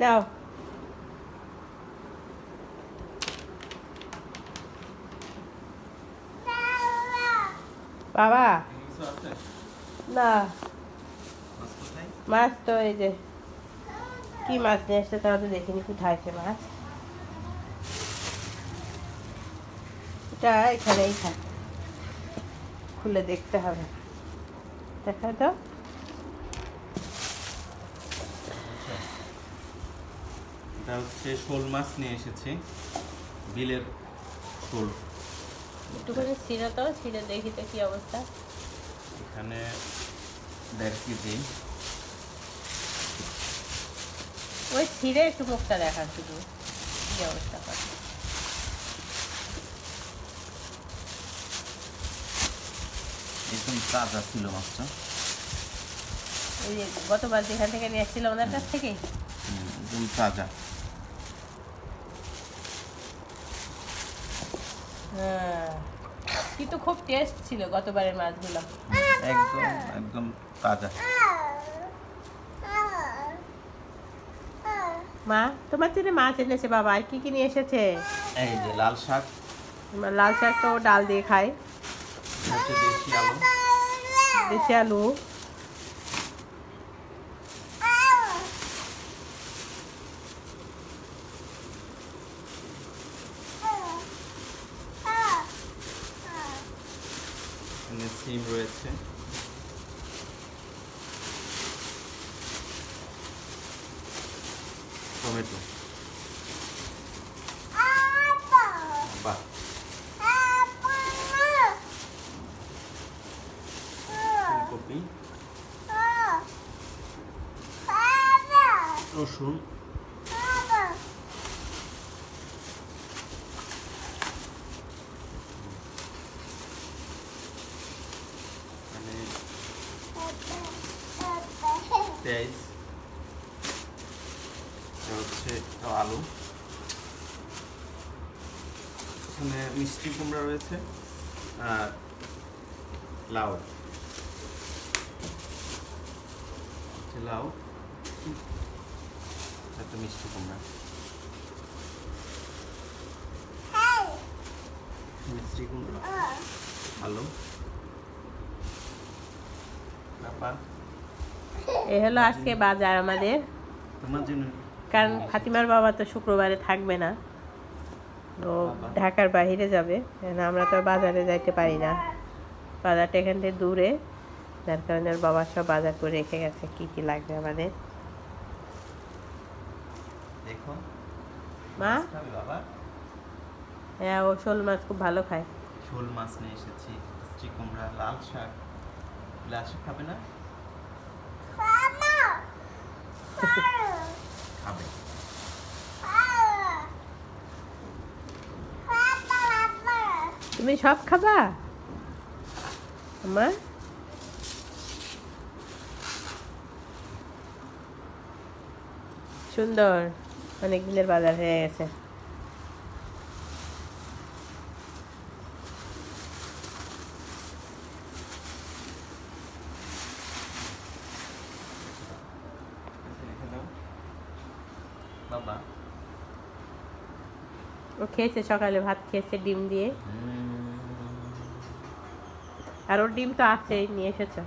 নাও বাবা না মাছ তো এই যে কি মাছ নিয়ে আসছে তারা তো দেখিনি কোথায় আছে মাছ এটা এখানেই থাকে খুলে দেখতে হবে দেখা তো এটা হচ্ছে শোল মাছ নিয়ে এসেছি বিলের শোল একটুখানি ছিঁড়ে তো ছিঁড়ে দেখি তো কি অবস্থা এখানে 1.5 কেজি ওই ছিঁড়ে একটু মুখটা দেখা শুধু কি অবস্থা করে একদম তাজা ছিল মাছটা ওই যে গতবার যেখান থেকে নিয়ে এসেছিলাম ওনার কাছ থেকেই একদম তাজা হ্যাঁ কিন্তু খুব টেস্ট ছিল গতবারের মাছগুলো একদম একদম তাজা মা তোমার জন্য মাছ এনেছে বাবা আর কি কি নিয়ে এসেছে এই যে লাল শাক লাল শাক তো ডাল দিয়ে খায় হচ্ছে দেশি আলু দেশি আলু এখানে সিম রয়েছে টমেটো বাহ ফুলকপি রসুন পেঁয়াজ হচ্ছে আলু এখানে মিষ্টি কুমড়া রয়েছে আর লাউ লাউ একটা মিষ্টি কুমড়া মিষ্টি কুমড়া আলু তারপর এই হলো আজকে বাজার আমাদের তোমার জন্য কারণ ফাতিমার বাবা তো শুক্রবারে থাকবে না তো ঢাকার বাইরে যাবে আমরা তো বাজারে যাইতে পারি না বাজারটা এখান থেকে দূরে যার কারণে ওর বাবা সব বাজার করে রেখে গেছে কি কি লাগবে আমাদের দেখো মা খাবে বাবা হ্যাঁ ও শোল মাছ খুব ভালো খায় শোল মাছ নিয়ে এসেছি মিষ্টি কুমড়া লাল শাক খাবে না খাবে তুমি সব খাবা আমার সুন্দর অনেক দিনের বাজার হয়ে গেছে বাবা ও খেয়েছে সকালে ভাত খেয়েছে ডিম দিয়ে আর ওর ডিম তো আছেই নিয়ে এসেছে